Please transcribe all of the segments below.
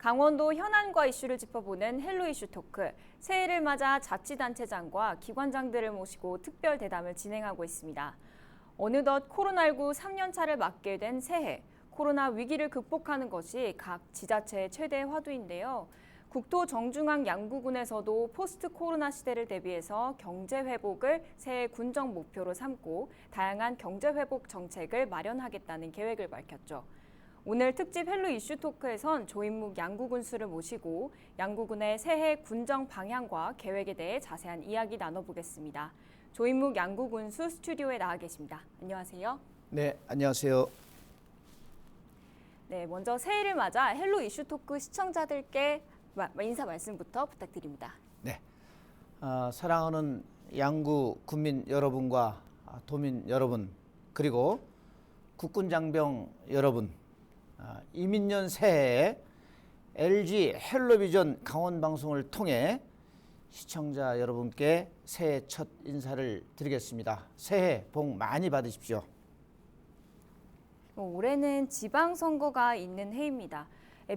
강원도 현안과 이슈를 짚어보는 헬로 이슈 토크, 새해를 맞아 자치단체장과 기관장들을 모시고 특별 대담을 진행하고 있습니다. 어느덧 코로나19 3년차를 맞게 된 새해, 코로나 위기를 극복하는 것이 각 지자체의 최대 화두인데요. 국토 정중앙 양구군에서도 포스트 코로나 시대를 대비해서 경제 회복을 새해 군정 목표로 삼고 다양한 경제 회복 정책을 마련하겠다는 계획을 밝혔죠. 오늘 특집 헬로 이슈 토크에선 조인묵 양구군수를 모시고 양구군의 새해 군정 방향과 계획에 대해 자세한 이야기 나눠보겠습니다. 조인묵 양구군수 스튜디오에 나와 계십니다. 안녕하세요. 네, 안녕하세요. 네, 먼저 새해를 맞아 헬로 이슈 토크 시청자들께 인사 말씀부터 부탁드립니다. 네, 사랑하는 양구 군민 여러분과 도민 여러분, 그리고 국군장병 여러분, 이민년 새해에 LG 헬로비전 강원방송을 통해 시청자 여러분께 새해 첫 인사를 드리겠습니다. 새해 복 많이 받으십시오. 올해는 지방선거가 있는 해입니다.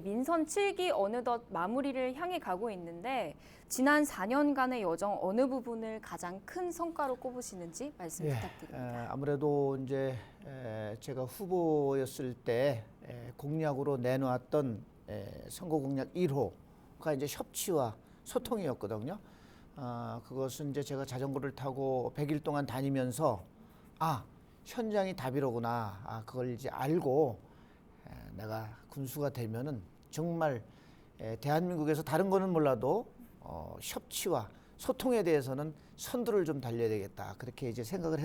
민선 7기 어느덧 마무리를 향해 가고 있는데 지난 4년간의 여정 어느 부분을 가장 큰 성과로 꼽으시는지 말씀 부탁드립니다. 아무래도 이제 제가 후보였을 때 공약으로 내놓았던 선거 공약 1호가 이제 협치와 소통이었거든요. 그것은 이제 제가 자전거를 타고 100일 동안 다니면서 현장이 답이로구나. 그걸 이제 알고 내가 군수가 되면은 정말 대한민국에서 다른 거는 몰라도 협치와 소통에 대해서는 선두를 좀 달려야 되겠다. 그렇게 이제 생각을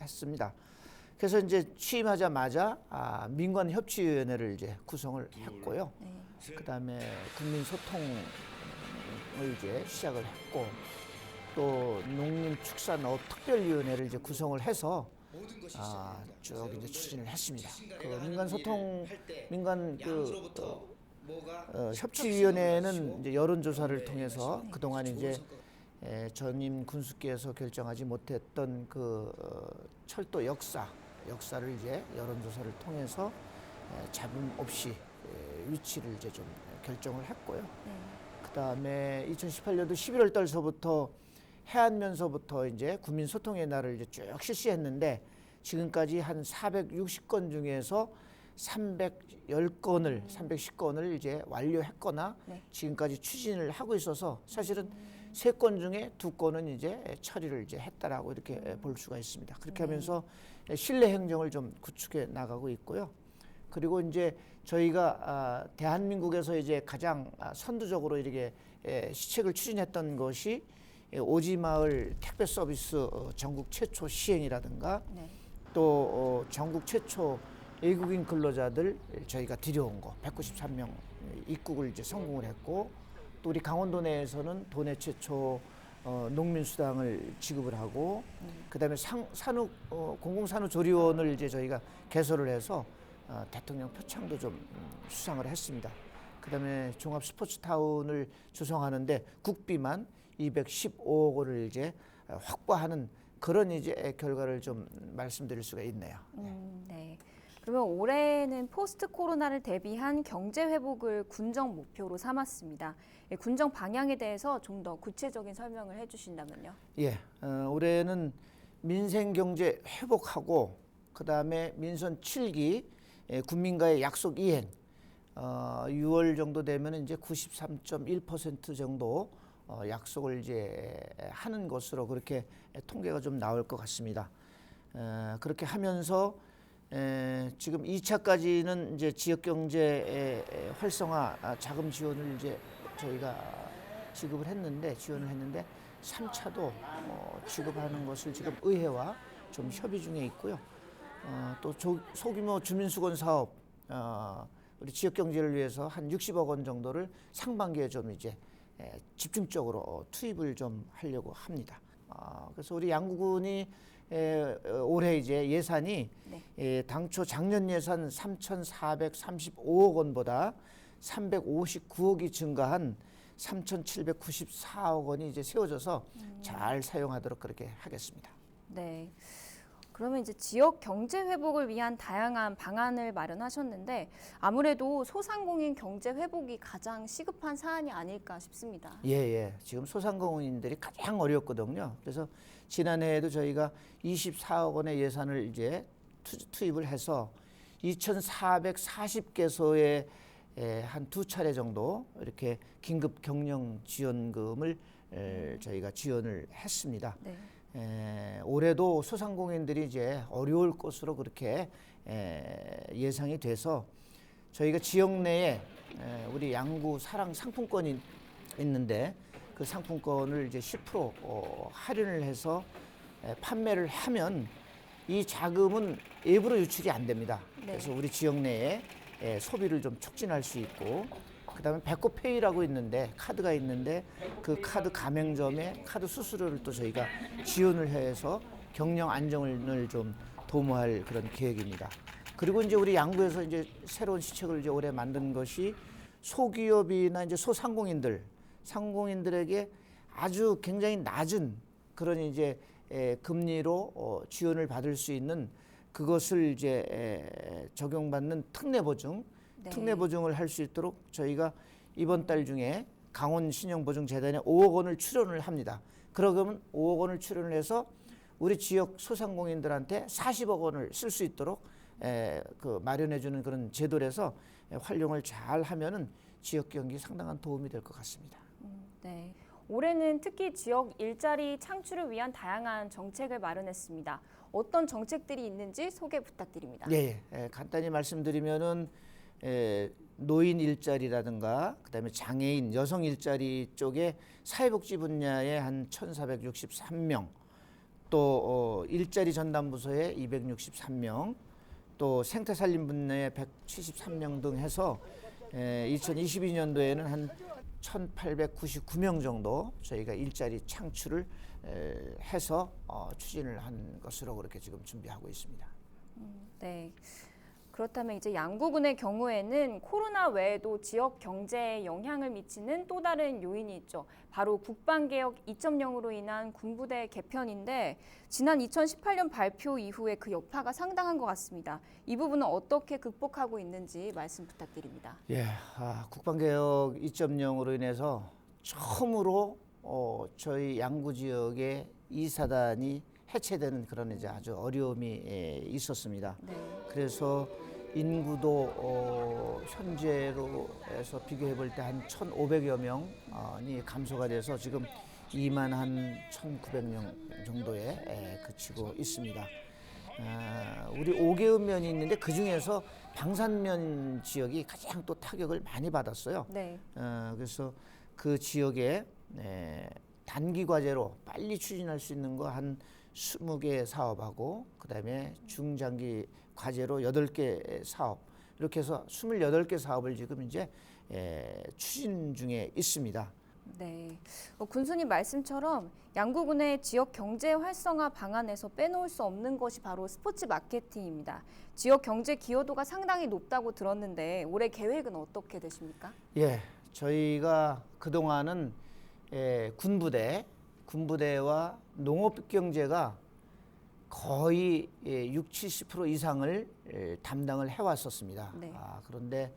했습니다. 그래서 이제 취임하자마자 민관협치위원회를 이제 구성을 했고요. 그다음에 국민소통을 이제 시작을 했고 또 농림축산업특별위원회를 이제 구성을 해서 쭉 이제 추진을 했습니다. 그 민간 협치위원회는 이제 여론조사를 통해서 그동안 이제 전임 군수께서 결정하지 못했던 철도 역사를 이제 여론조사를 통해서 잡음 없이 위치를 이제 좀 결정을 했고요. 그다음에 2018년도 11월 달서부터 해안면서부터 이제 국민소통의 날을 이제 쭉 실시했는데 지금까지 한 460건 중에서 310건을 이제 완료했거나 지금까지 추진을 하고 있어서 사실은 3건 중에 2건은 이제 처리를 이제 했다라고 이렇게 볼 수가 있습니다. 그렇게 하면서 신뢰 행정을 좀 구축해 나가고 있고요. 그리고 이제 저희가 대한민국에서 이제 가장 선두적으로 이렇게 시책을 추진했던 것이 오지마을 택배 서비스 전국 최초 시행이라든가 또 전국 최초 외국인 근로자들 저희가 들여온 거 193명 입국을 이제 성공을 했고 또 우리 강원도 내에서는 도내 최초 농민수당을 지급을 하고 그다음에 공공산후조리원을 이제 저희가 개설을 해서 대통령 표창도 좀 수상을 했습니다. 그다음에 종합 스포츠타운을 조성하는데 국비만 215억 원을 이제 확보하는 그런 이제 결과를 좀 말씀드릴 수가 있네요. 네. 그러면 올해는 포스트 코로나를 대비한 경제 회복을 군정 목표로 삼았습니다. 군정 방향에 대해서 좀 더 구체적인 설명을 해주신다면요. 올해는 민생 경제 회복하고 그다음에 민선 7기 국민과의 약속 이행 6월 정도 되면 이제 93.1% 정도 약속을 이제 하는 것으로 그렇게 통계가 좀 나올 것 같습니다. 그렇게 하면서 지금 2차까지는 이제 지역 경제 활성화 자금 지원을 이제 저희가 지원을 했는데 3차도 지급하는 것을 지금 의회와 좀 협의 중에 있고요. 또 소규모 주민수건 사업 우리 지역 경제를 위해서 한 60억 원 정도를 상반기에 좀 이제 집중적으로 투입을 좀 하려고 합니다. 그래서 우리 양구군이 올해 이제 예산이 당초 작년 예산 3,435억 원보다 359억이 증가한 3,794억 원이 이제 세워져서 잘 사용하도록 그렇게 하겠습니다. 네. 그러면 이제 지역 경제 회복을 위한 다양한 방안을 마련하셨는데 아무래도 소상공인 경제 회복이 가장 시급한 사안이 아닐까 싶습니다. 예, 예. 지금 소상공인들이 가장 어렵거든요. 그래서 지난해에도 저희가 24억 원의 예산을 이제 투입을 해서 2,440개소에 한 두 차례 정도 이렇게 긴급 경영 지원금을 저희가 지원을 했습니다. 네. 올해도 소상공인들이 이제 어려울 것으로 그렇게 예상이 돼서 저희가 지역 내에 우리 양구 사랑 상품권이 있는데 그 상품권을 이제 10% 할인을 해서 판매를 하면 이 자금은 일부러 유출이 안 됩니다. 네. 그래서 우리 지역 내에 소비를 좀 촉진할 수 있고 그다음에 배꼽페이라고 있는데 카드가 있는데 그 카드 가맹점에 카드 수수료를 또 저희가 지원을 해서 경영 안정을 좀 도모할 그런 계획입니다. 그리고 이제 우리 양구에서 이제 새로운 시책을 이제 올해 만든 것이 소기업이나 이제 상공인들에게 아주 굉장히 낮은 그런 이제 금리로 지원을 받을 수 있는 그것을 이제 적용받는 특례 보증. 네. 특례 보증을 할 수 있도록 저희가 이번 달 중에 강원신용보증재단에 5억 원을 출연을 합니다. 그러면 5억 원을 출연을 해서 우리 지역 소상공인들한테 40억 원을 쓸 수 있도록 그 마련해주는 그런 제도라서 활용을 잘 하면은 지역 경기에 상당한 도움이 될 것 같습니다. 네. 올해는 특히 지역 일자리 창출을 위한 다양한 정책을 마련했습니다. 어떤 정책들이 있는지 소개 부탁드립니다. 네, 간단히 말씀드리면은 노인 일자리라든가 그다음에 장애인, 여성 일자리 쪽에 사회복지 분야에 한 1,463명, 또 일자리 전담부서에 263명, 또 생태살림 분야에 173명 등 해서 2022년도에는 한 1,899명 정도 저희가 일자리 창출을 해서 추진을 한 것으로 그렇게 지금 준비하고 있습니다. 네. 그렇다면 이제 양구군의 경우에는 코로나 외에도 지역 경제에 영향을 미치는 또 다른 요인이 있죠. 바로 국방개혁 2.0으로 인한 군부대 개편인데 지난 2018년 발표 이후에 그 여파가 상당한 것 같습니다. 이 부분은 어떻게 극복하고 있는지 말씀 부탁드립니다. 예, 국방개혁 2.0으로 인해서 처음으로 저희 양구 지역의 2사단이 해체되는 그런 이제 아주 어려움이 있었습니다. 네. 그래서 인구도 현재로 해서 비교해 볼 때 한 1,500여 명이 감소가 돼서 지금 2만 한 1,900명 정도에 그치고 있습니다. 우리 5개읍 면이 있는데 그 중에서 방산면 지역이 가장 또 타격을 많이 받았어요. 네. 그래서 그 지역에 단기 과제로 빨리 추진할 수 있는 거 한 20개 사업하고 그다음에 중장기 과제로 8개 사업 이렇게 해서 28개 사업을 지금 이제 추진 중에 있습니다. 네. 군수님 말씀처럼 양구군의 지역 경제 활성화 방안에서 빼놓을 수 없는 것이 바로 스포츠 마케팅입니다. 지역 경제 기여도가 상당히 높다고 들었는데 올해 계획은 어떻게 되십니까? 예, 저희가 그동안은 군부대와 농업 경제가 거의 60-70% 이상을 담당을 해왔었습니다. 네. 그런데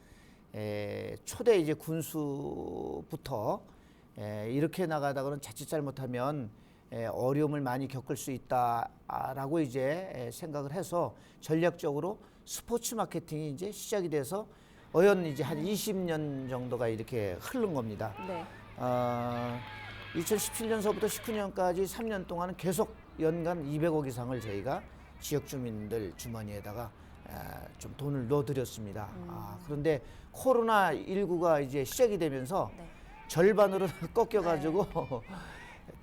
초대 이제 군수부터 이렇게 나가다가는 자칫 잘못하면 어려움을 많이 겪을 수 있다라고 이제 생각을 해서 전략적으로 스포츠 마케팅이 이제 시작이 돼서 어연 이제 한 20년 정도가 이렇게 흐른 겁니다. 네. 2017년서부터 19년까지 3년 동안은 계속 연간 200억 이상을 저희가 지역 주민들 주머니에다가 좀 돈을 넣어드렸습니다. 그런데 코로나19가 이제 시작이 되면서 네. 절반으로 꺾여가지고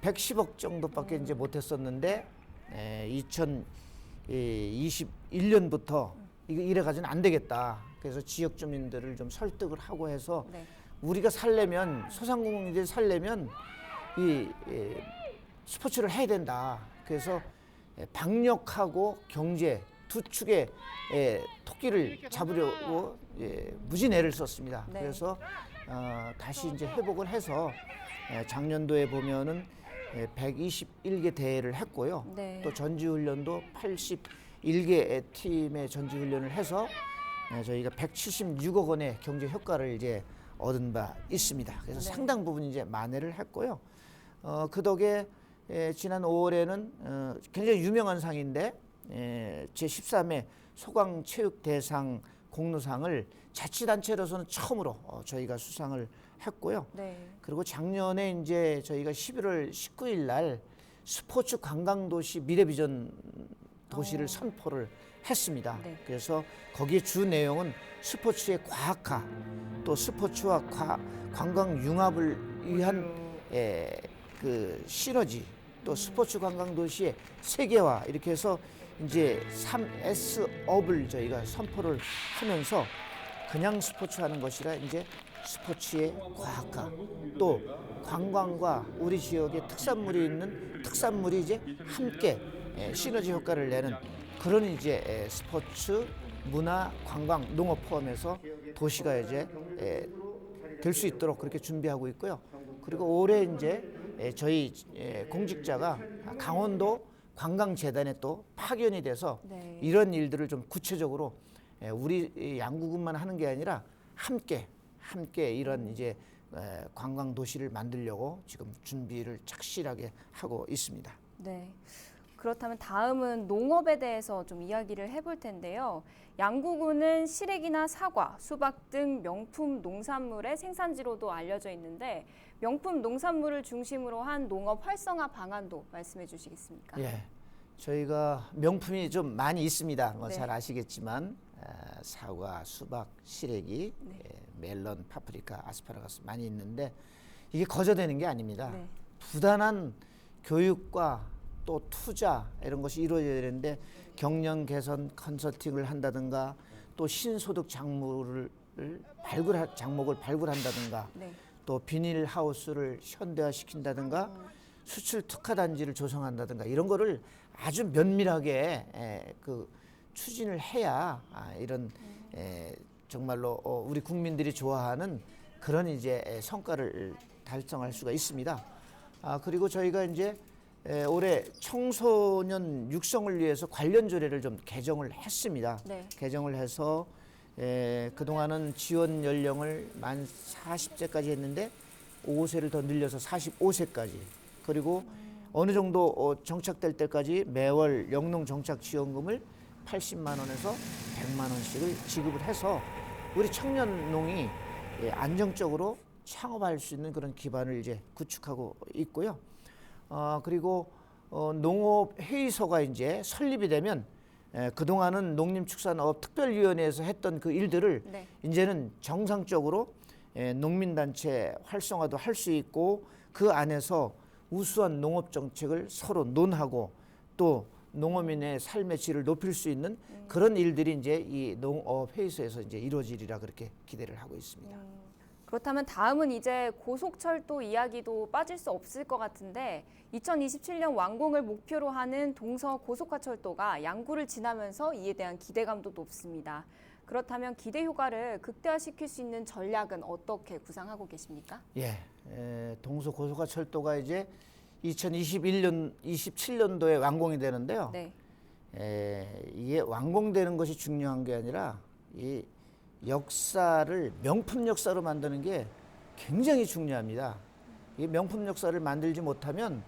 110억 정도밖에 이제 못했었는데 2021년부터 이거 이래가지고는 안 되겠다. 그래서 지역 주민들을 좀 설득을 하고 해서 네. 우리가 살려면 소상공인들이 살려면 이 스포츠를 해야 된다. 그래서 방역하고 경제 두 축의 토끼를 잡으려고 무진 애를 썼습니다. 네. 그래서 다시 이제 회복을 해서 작년도에 보면은 121개 대회를 했고요. 네. 또 전지훈련도 81개 팀의 전지훈련을 해서 저희가 176억 원의 경제 효과를 이제 얻은 바 있습니다. 그래서 네. 상당 부분 이제 만회를 했고요. 그 덕에 지난 5월에는 굉장히 유명한 상인데 제13회 소강체육대상 공로상을 자치단체로서는 처음으로 저희가 수상을 했고요. 네. 그리고 작년에 이제 저희가 11월 19일 날 스포츠 관광도시 미래비전 도시를 선포를 했습니다. 네. 그래서 거기에 주 내용은 스포츠의 과학화, 또 스포츠와 관광 융합을 위한 그 시너지, 또 스포츠 관광 도시의 세계화 이렇게 해서 이제 3S업을 저희가 선포를 하면서 그냥 스포츠 하는 것이라 이제 스포츠의 과학화, 또 관광과 우리 지역에 특산물이 있는 특산물이 이제 함께 시너지 효과를 내는 그런 이제 스포츠, 문화, 관광, 농업 포함해서 도시가 이제 될 수 있도록 그렇게 준비하고 있고요. 그리고 올해 이제 저희 공직자가 강원도 관광재단에 또 파견이 돼서 네. 이런 일들을 좀 구체적으로 우리 양구군만 하는 게 아니라 함께 이런 이제 관광 도시를 만들려고 지금 준비를 착실하게 하고 있습니다. 네. 그렇다면 다음은 농업에 대해서 좀 이야기를 해볼 텐데요. 양구군은 시래기나 사과, 수박 등 명품 농산물의 생산지로도 알려져 있는데 명품 농산물을 중심으로 한 농업 활성화 방안도 말씀해 주시겠습니까? 예, 저희가 명품이 좀 많이 있습니다. 뭐 네. 잘 아시겠지만 사과, 수박, 시래기, 네. 멜론, 파프리카, 아스파라거스 많이 있는데 이게 거저되는 게 아닙니다. 네. 부단한 교육과 또 투자 이런 것이 이루어져야 되는데 경영 개선 컨설팅을 한다든가 또 신소득 작물을 작목을 발굴한다든가 네. 또 비닐 하우스를 현대화시킨다든가 수출 특화 단지를 조성한다든가 이런 거를 아주 면밀하게 그 추진을 해야 이런 정말로 우리 국민들이 좋아하는 그런 이제 성과를 달성할 수가 있습니다. 그리고 저희가 이제 올해 청소년 육성을 위해서 관련 조례를 좀 개정을 했습니다. 네. 개정을 해서 그동안은 지원 연령을 만 40세까지 했는데 5세를 더 늘려서 45세까지 그리고 어느 정도 정착될 때까지 매월 영농 정착 지원금을 80만 원에서 100만 원씩을 지급을 해서 우리 청년 농이 안정적으로 창업할 수 있는 그런 기반을 이제 구축하고 있고요. 그리고 농업 회의소가 이제 설립이 되면 그동안은 농림축산업 특별위원회에서 했던 그 일들을 네. 이제는 정상적으로 농민단체 활성화도 할 수 있고 그 안에서 우수한 농업 정책을 서로 논하고 또 농어민의 삶의 질을 높일 수 있는 그런 일들이 이제 이 농업 회의소에서 이제 이루어지리라 그렇게 기대를 하고 있습니다. 그렇다면 다음은 이제 고속철도 이야기도 빠질 수 없을 것 같은데 2027년 완공을 목표로 하는 동서 고속화철도가 양구를 지나면서 이에 대한 기대감도 높습니다. 그렇다면 기대 효과를 극대화시킬 수 있는 전략은 어떻게 구상하고 계십니까? 예, 동서 고속화철도가 이제 2021년, 27년도에 완공이 되는데요. 네. 이게 완공되는 것이 중요한 게 아니라 이 역사를 명품 역사로 만드는 게 굉장히 중요합니다. 이 명품 역사를 만들지 못하면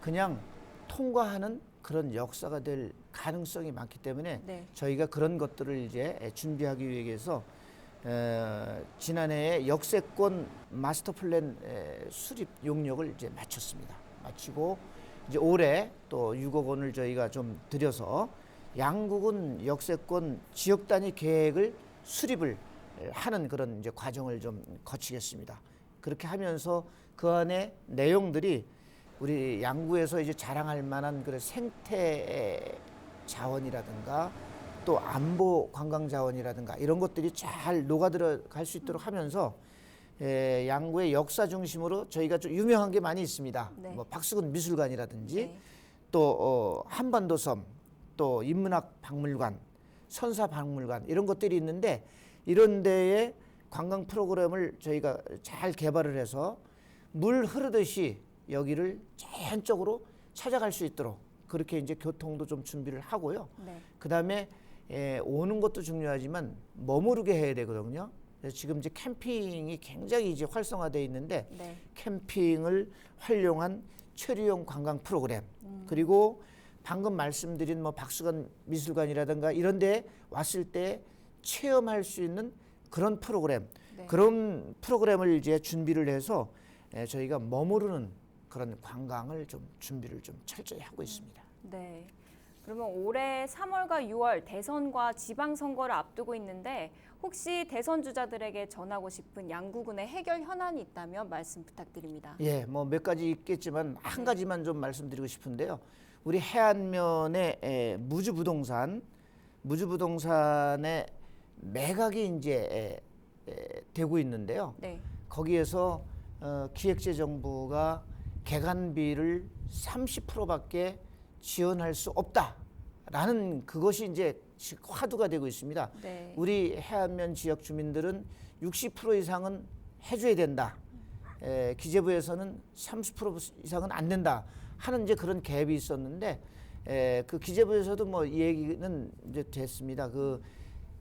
그냥 통과하는 그런 역사가 될 가능성이 많기 때문에 네. 저희가 그런 것들을 이제 준비하기 위해서 지난해에 역세권 마스터 플랜 수립 용역을 이제 마쳤습니다. 마치고 이제 올해 또 6억 원을 저희가 좀 들여서 양구군 역세권 지역 단위 계획을 수립을 하는 그런 이제 과정을 좀 거치겠습니다. 그렇게 하면서 그 안에 내용들이 우리 양구에서 이제 자랑할 만한 그런 생태 자원이라든가 또 안보 관광 자원이라든가 이런 것들이 잘 녹아들어갈 수 있도록 하면서 양구의 역사 중심으로 저희가 좀 유명한 게 많이 있습니다. 네. 뭐 박수근 미술관이라든지 네. 또 한반도섬 또 인문학 박물관 선사 박물관 이런 것들이 있는데 이런 데에 관광 프로그램을 저희가 잘 개발을 해서 물 흐르듯이 여기를 자연적으로 찾아갈 수 있도록 그렇게 이제 교통도 좀 준비를 하고요. 네. 그다음에 오는 것도 중요하지만 머무르게 해야 되거든요. 그래서 지금 이제 캠핑이 굉장히 이제 활성화되어 있는데 네. 캠핑을 활용한 체류용 관광 프로그램 그리고 방금 말씀드린 뭐 박수관 미술관이라든가 이런 데 왔을 때 체험할 수 있는 그런 프로그램 네. 그런 프로그램을 이제 준비를 해서 저희가 머무르는 그런 관광을 좀 준비를 좀 철저히 하고 있습니다. 네. 그러면 올해 3월과 6월 대선과 지방선거를 앞두고 있는데 혹시 대선 주자들에게 전하고 싶은 양구군의 해결 현안이 있다면 말씀 부탁드립니다. 예, 뭐 몇 가지 있겠지만 한 가지만 좀 말씀드리고 싶은데요. 우리 해안면에 무주부동산의 매각이 이제 되고 있는데요. 네. 거기에서 기획재정부가 개간비를 30%밖에 지원할 수 없다라는 그것이 이제 화두가 되고 있습니다. 네. 우리 해안면 지역 주민들은 60% 이상은 해줘야 된다. 기재부에서는 30% 이상은 안 된다 하는 이제 그런 갭이 있었는데 그 기재부에서도 뭐 이 얘기는 이제 됐습니다. 그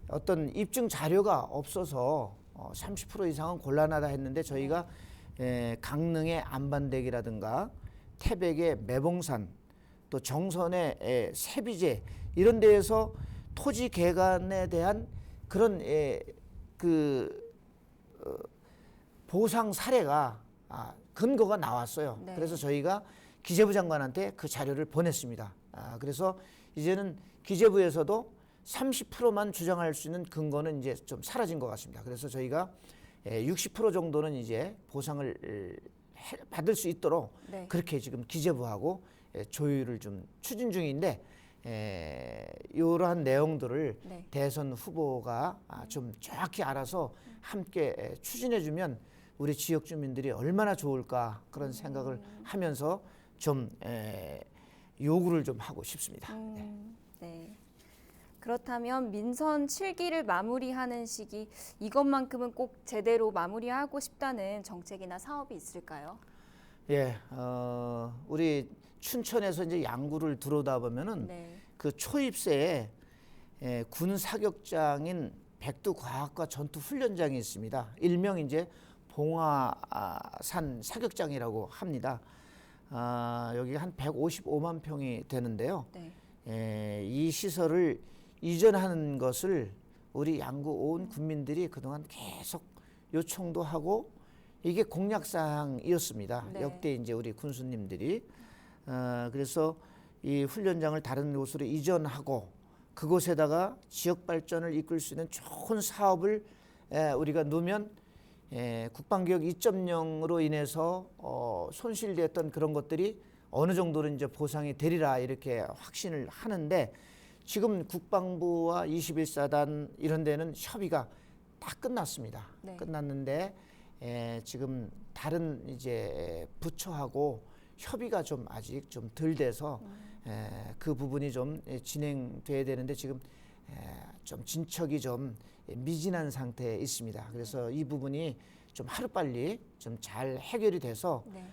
어떤 입증 자료가 없어서 30% 이상은 곤란하다 했는데 저희가 강릉의 안반대기라든가 태백의 매봉산 또 정선의 세비제 이런 데에서 토지 개간에 대한 그런 보상 사례가 근거가 나왔어요. 네. 그래서 저희가 기재부 장관한테 그 자료를 보냈습니다. 그래서 이제는 기재부에서도 30%만 주장할 수 있는 근거는 이제 좀 사라진 것 같습니다. 그래서 저희가 60% 정도는 이제 보상을 받을 수 있도록 네. 그렇게 지금 기재부하고 조율을 좀 추진 중인데 이러한 내용들을 네. 대선 후보가 좀 정확히 알아서 함께 추진해주면 우리 지역 주민들이 얼마나 좋을까 그런 생각을 하면서 좀 요구를 좀 하고 싶습니다. 네. 그렇다면 민선 7기를 마무리하는 시기 이것만큼은 꼭 제대로 마무리하고 싶다는 정책이나 사업이 있을까요? 예, 우리 춘천에서 이제 양구를 들어오다 보면은 네. 그 초입세에 군 사격장인 백두과학과 전투훈련장이 있습니다. 일명 이제 봉화산 사격장이라고 합니다. 여기가 한 155만 평이 되는데요. 네. 이 시설을 이전하는 것을 우리 양구 온 군민들이 그동안 계속 요청도 하고 이게 공약사항이었습니다. 네. 역대 이제 우리 군수님들이 그래서 이 훈련장을 다른 곳으로 이전하고 그곳에다가 지역 발전을 이끌 수 있는 좋은 사업을 우리가 놓으면 국방개혁 2.0으로 인해서 손실됐던 그런 것들이 어느 정도는 이제 보상이 되리라 이렇게 확신을 하는데 지금 국방부와 21사단 이런 데는 협의가 다 끝났습니다. 네. 끝났는데 지금 다른 이제 부처하고 협의가 좀 아직 좀 덜 돼서 그 부분이 좀 진행돼야 되는데 지금 좀 진척이 좀 미진한 상태에 있습니다. 그래서 이 부분이 좀 하루빨리 좀 잘 해결이 돼서 네.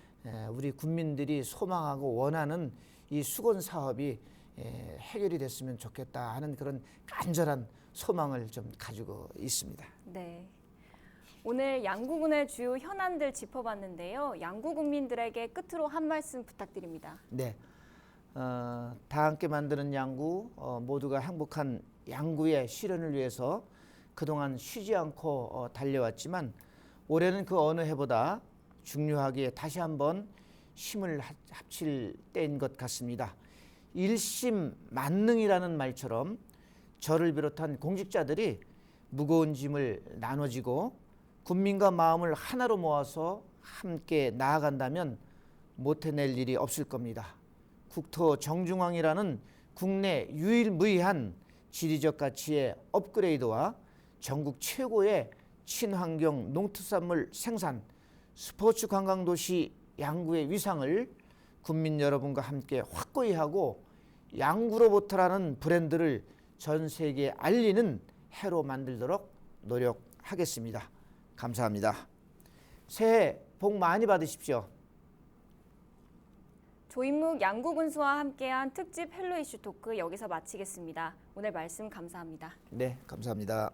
우리 국민들이 소망하고 원하는 이 수건 사업이 해결이 됐으면 좋겠다 하는 그런 간절한 소망을 좀 가지고 있습니다. 네. 오늘 양구군의 주요 현안들 짚어봤는데요. 양구 국민들에게 끝으로 한 말씀 부탁드립니다. 네, 다 함께 만드는 양구 모두가 행복한 양구의 실현을 위해서 그동안 쉬지 않고 달려왔지만 올해는 그 어느 해보다 중요하게 다시 한번 힘을 합칠 때인 것 같습니다. 일심만능이라는 말처럼 저를 비롯한 공직자들이 무거운 짐을 나눠지고 국민과 마음을 하나로 모아서 함께 나아간다면 못 해낼 일이 없을 겁니다. 국토 정중앙이라는 국내 유일무이한 지리적 가치의 업그레이드와 전국 최고의 친환경 농특산물 생산, 스포츠 관광도시 양구의 위상을 국민 여러분과 함께 확고히 하고 양구로부터라는 브랜드를 전 세계에 알리는 해로 만들도록 노력하겠습니다. 감사합니다. 새해 복 많이 받으십시오. 조인묵 양구군수와 함께한 특집 헬로 이슈 토크 여기서 마치겠습니다. 오늘 말씀 감사합니다. 네, 감사합니다.